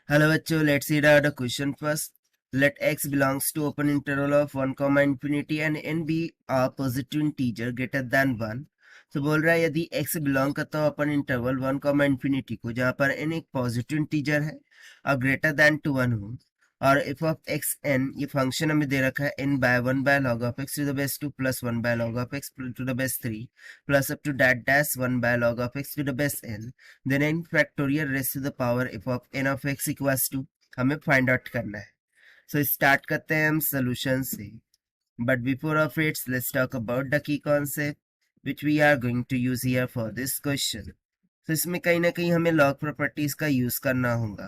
Hello बच्चों, let's read out the question first. Let x belongs to open interval of 1 comma infinity and n be a positive integer greater than 1. तो बोल रहा है यदि x belong करता है open interval 1 comma infinity को, जहाँ पर n एक पॉजिटिव इंटीजर है और ग्रेटर देन टू 1 हो, और f of x n ये फंक्शन हमें दे रखा है n by 1 by log of x to the base 2 plus 1 by log of x to the base 3 plus up to that dash 1 by log of x to the base n, then n factorial raised to the power f of n of x equals to हमें find out करना है. So start करते हैं हम solution से, but before of its let's talk about the key concept which we are going to use here for this question. तो इसमें कहीं ना कहीं हमें लॉग प्रॉपर्टीज का यूज करना होगा.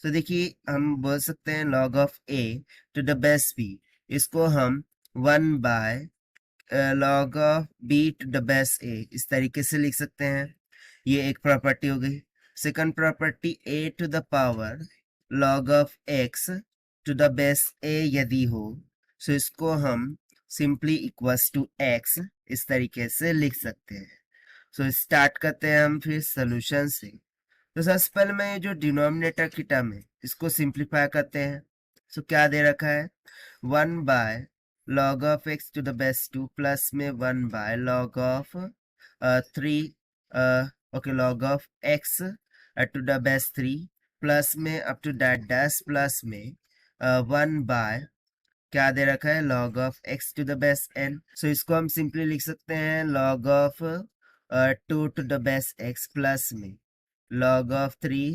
तो देखिए, हम बोल सकते हैं log of a to the base b, इसको हम 1 by log of b to the base a इस तरीके से लिख सकते हैं. ये एक प्रॉपर्टी हो गई. Second property a to the power log of x to the base a यदि हो, सो इसको हम सिंपली इक्वल्स टू एक्स इस तरीके से लिख सकते हैं. सो स्टार्ट करते हैं हम फिर सोल्यूशन से. तो सबसे पहले मैं ये जो डिनोमिनेटर की टर्म है इसको सिंप्लीफाई करते हैं. सो क्या दे रखा है, 1 by log of x to the base 2 plus में 1 by log of 3 okay log of x to the base 3 plus में up to that dash plus में 1 बाय क्या दे रखा है log of x to the base n. So इसको हम simply लिख सकते हैं log of 2 to the base x plus में log of 3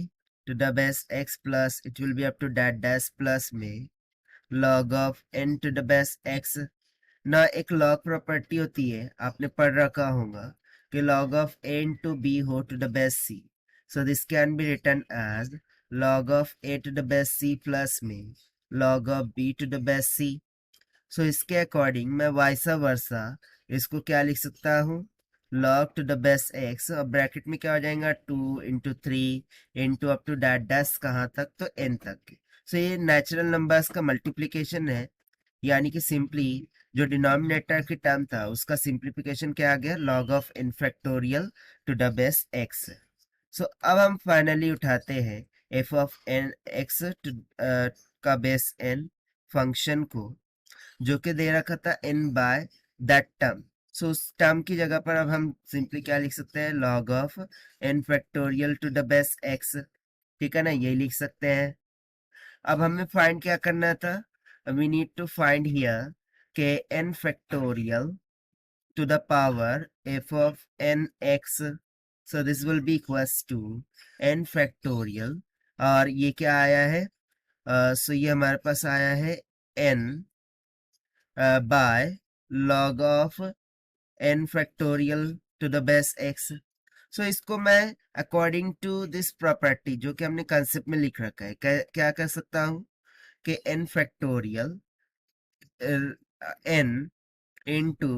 to the base x plus it will be up to that dash plus में log of n to the base x. ना एक log property होती है, आपने पढ़ रखा होगा कि log of a into b हो to the base c. So this can be written as log of a to the base c plus में log of b to the base c. So इसके according मैं वाइसा वर्सा इसको क्या लिख सकता हूँ, log to the base x और bracket में क्या हो जाएगा 2 into 3 into up to that dash कहाँ तक, तो n तक. सो ये नेचुरल नंबर्स का मल्टीप्लिकेशन है, यानी कि सिंपली जो डिनोमिनेटर की टर्म था उसका सिंप्लीफिकेशन क्या आ गया, log of n factorial to the base x. So अब हम फाइनली उठाते हैं f of n x to का बेस n फंक्शन को, जो कि दे रखा था n by that term. So उस टर्म की जगह पर अब हम सिंपली क्या लिख सकते हैं, log of n factorial to the base x. ठीक है ना, यही लिख सकते हैं. अब हमें फाइंड क्या करना था, we need to find here के n factorial to the power f of n x. So this will be equals to n factorial, और ये क्या आया है, सो ये हमारे पास आया है n by log of n factorial to the base x. So इसको मैं अकॉर्डिंग टू दिस प्रॉपर्टी जो कि हमने कंसेप्ट में लिख रखा है क्या कर सकता हूँ कि n factorial n into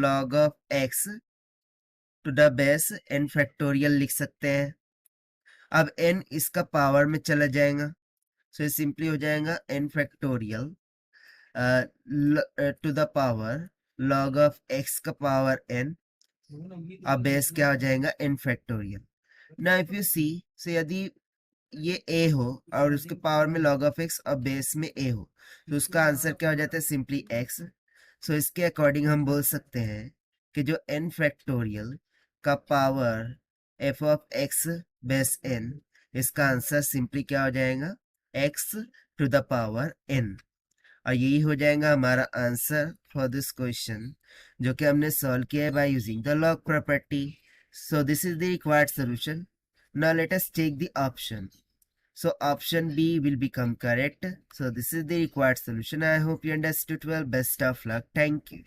log of x to the base n factorial लिख सकते हैं. अब n इसका पावर में चला जाएगा, सो ये सिंपली हो जाएगा n factorial to the power log of x का पावर n, अब बेस क्या हो जाएगा n फैक्टोरियल. ना इफ यू सी, सो यदि ये a हो और उसके पावर में log ऑफ x और बेस में a हो, तो उसका आंसर क्या हो जाता है, सिंपली x. सो इसके अकॉर्डिंग हम बोल सकते हैं कि जो n फैक्टोरियल का power f of x base n, इसका आंसर सिंपली क्या हो जाएगा, x to the power n. और यही हो जाएगा हमारा आंसर फॉर दिस क्वेश्चन, जो कि हमने सॉल्व किया है by using the log property. So this is the required solution. Now let us take the option. So option B will become correct. So this is the required solution. I hope you understood well. Best of luck. Thank you.